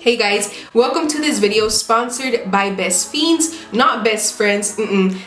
Hey guys, welcome to this video sponsored by Best Fiends, not best friends,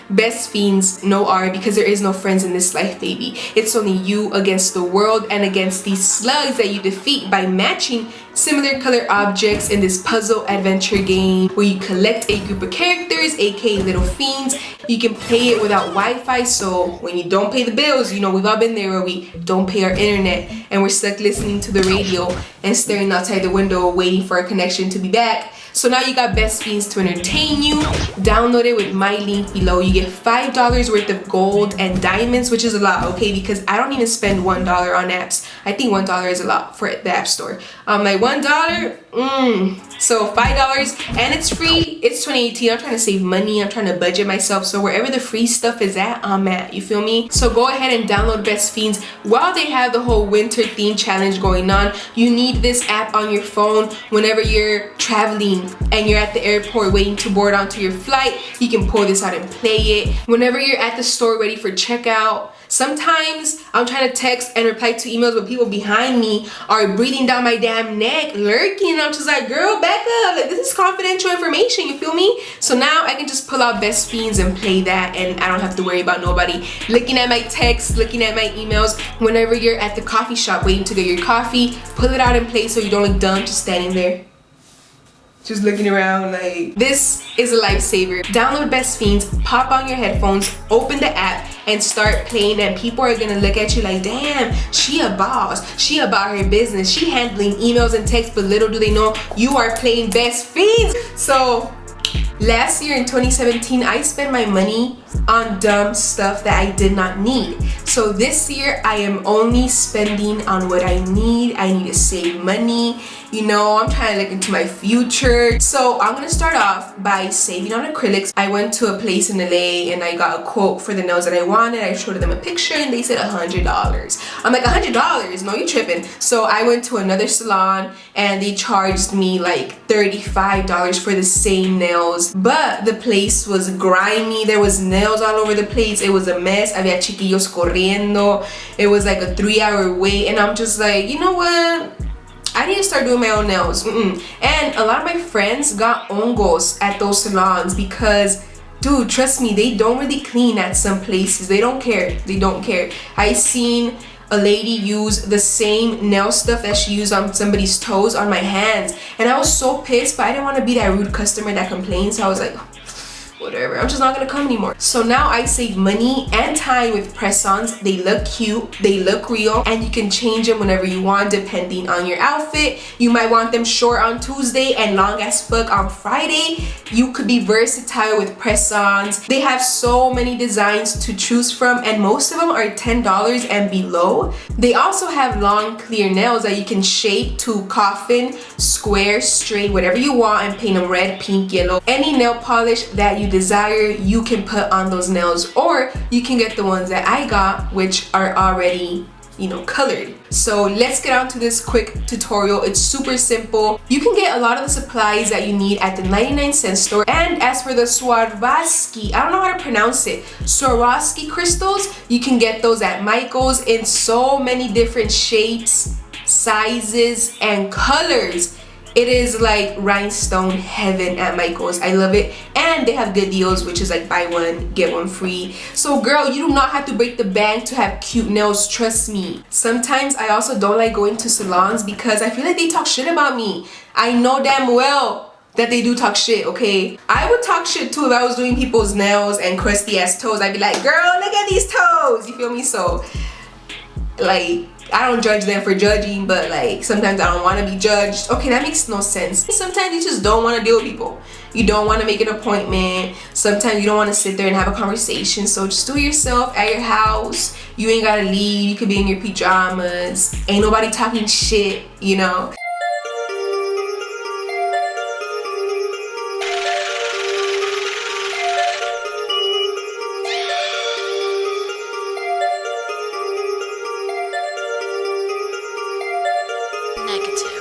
Best Fiends, no R, because there is no friends in this life, baby. It's only you against the world and against these slugs that you defeat by matching similar color objects in this puzzle adventure game where you collect a group of characters, aka little fiends. You can play it without Wi-Fi, so when you don't pay the bills, you know, we've all been there where we don't pay our internet and we're stuck listening to the radio and staring outside the window waiting for our connection to be back. So now you got Best Fiends to entertain you. Download it with my link below. You get $5 worth of gold and diamonds, which is a lot, okay? Because I don't even spend $1 on apps. I think $1 is a lot for the app store. Like $1, so $5 and it's free. It's 2018. I'm trying to save money. I'm trying to budget myself. So wherever the free stuff is at, I'm at. You feel me? So go ahead and download Best Fiends while they have the whole winter theme challenge going on. You need this app on your phone whenever you're traveling and you're at the airport waiting to board onto your flight. You can pull this out and play it. Whenever you're at the store ready for checkout. Sometimes I'm trying to text and reply to emails, but people behind me are breathing down my damn neck, lurking. I'm just like, girl, back up. Like, this is confidential information, you feel me? So now I can just pull out Best Fiends and play that, and I don't have to worry about nobody looking at my texts, looking at my emails. Whenever you're at the coffee shop waiting to get your coffee, pull it out and play so you don't look dumb just standing there. Just looking around like, this is a lifesaver. Download Best Fiends, pop on your headphones, open the app, and start playing, and people are gonna look at you like, damn, she a boss. She about her business. She handling emails and texts, but little do they know you are playing Best Fiends. So last year in 2017, I spent my money on dumb stuff that I did not need. So this year, I am only spending on what I need. I need to save money. You know, I'm trying to look into my future. So I'm gonna start off by saving on acrylics. I went to a place in LA and I got a quote for the nails that I wanted. I showed them a picture and they said $100. I'm like, $100? No, you tripping. So I went to another salon and they charged me like $35 for the same nails. But the place was grimy. There was nails all over the place. It was a mess. Había chiquillos corriendo. It was like a 3-hour wait. And I'm just like, you know what? I need to start doing my own nails. And a lot of my friends got hongos at those salons because, dude, trust me, they don't really clean at some places. They don't care. They don't care. I seen a lady use the same nail stuff that she used on somebody's toes on my hands. And I was so pissed, but I didn't want to be that rude customer that complains. So I was like, whatever, I'm just not gonna come anymore. So now I save money and time with press-ons. They look cute, they look real, and you can change them whenever you want depending on your outfit. You might want them short on Tuesday and long as fuck on Friday. You could be versatile with press-ons. They have so many designs to choose from, and most of them are $10 and below. They also have long clear nails that you can shape to coffin, square, straight, whatever you want, and paint them red, pink, yellow. Any nail polish that you desire, you can put on those nails, or you can get the ones that I got, which are already, you know, colored. So let's get on to this quick tutorial. It's super simple. You can get a lot of the supplies that you need at the 99-cent store. And as for the Swarovski, I don't know how to pronounce it, Swarovski crystals, you can get those at Michael's in so many different shapes, sizes, and colors. It is like rhinestone heaven at Michael's. I love it. And they have good deals, which is like buy one, get one free. So girl, you do not have to break the bank to have cute nails, trust me. Sometimes I also don't like going to salons because I feel like they talk shit about me. I know damn well that they do talk shit, okay? I would talk shit too if I was doing people's nails and crusty ass toes. I'd be like, girl, look at these toes. You feel me? So, like, I don't judge them for judging, but like sometimes I don't want to be judged. Okay, that makes no sense. Sometimes you just don't want to deal with people. You don't want to make an appointment. Sometimes you don't want to sit there and have a conversation. So just do it yourself at your house. You ain't gotta leave. You could be in your pajamas. Ain't nobody talking shit, you know? Negative.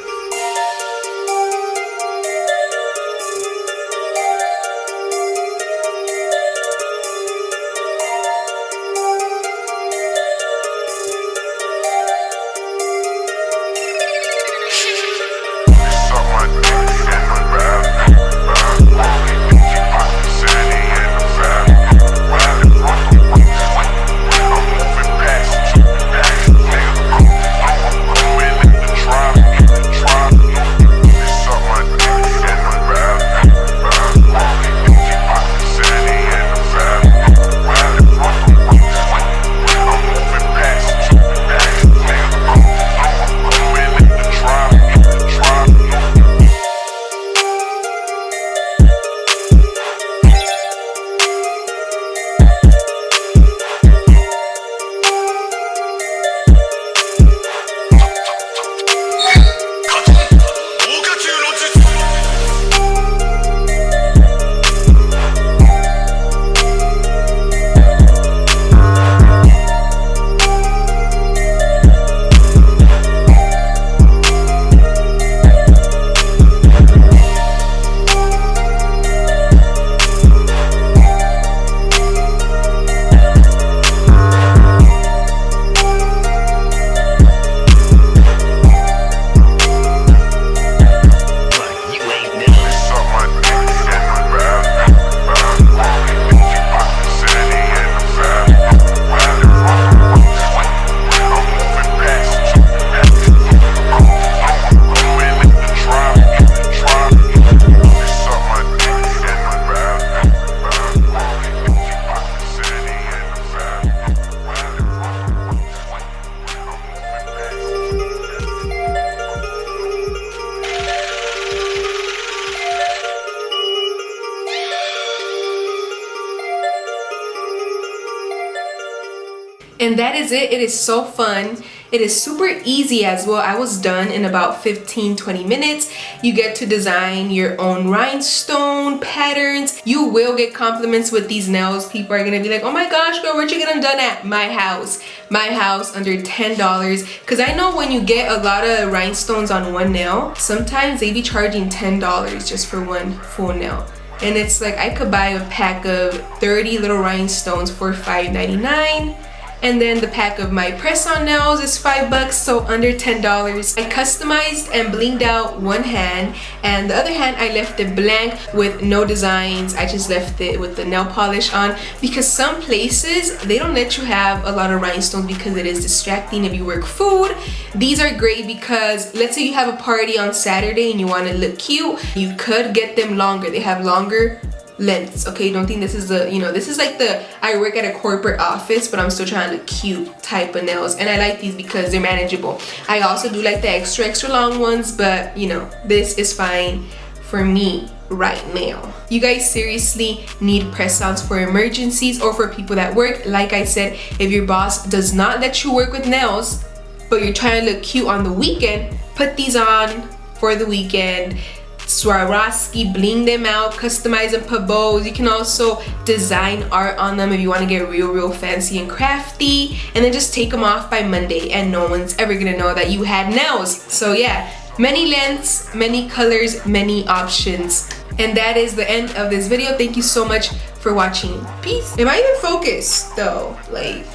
And that is it. It is so fun. It is super easy as well. I was done in about 15-20 minutes. You get to design your own rhinestone patterns. You will get compliments with these nails. People are gonna be like, oh my gosh, girl, where'd you get them done at? My house. My house, under $10. Because I know when you get a lot of rhinestones on one nail, sometimes they be charging $10 just for one full nail. And it's like I could buy a pack of 30 little rhinestones for $5.99. And then the pack of my press-on nails is $5, so under $10. I customized and blinged out one hand, and the other hand I left it blank with no designs. I just left it with the nail polish on, because some places they don't let you have a lot of rhinestones because it is distracting if you work food. These are great because let's say you have a party on Saturday and you want to look cute, you could get them longer. They have longer lengths. Okay, don't think this is the, this is like the I work at a corporate office but I'm still trying to look cute type of nails, and I like these because they're manageable. I also do like the extra long ones, but this is fine for me right now. You guys seriously need press-ons for emergencies or for people that work. Like I said, if your boss does not let you work with nails but you're trying to look cute on the weekend, put these on for the weekend. Swarovski, bling them out, customize them, put bows. You can also design art on them if you want to get real fancy and crafty, and then just take them off by Monday and no one's ever gonna know that you had nails. So yeah, many lengths, many colors, many options. And that is the end of this video. Thank you so much for watching. Peace. Am I even focused though? Like,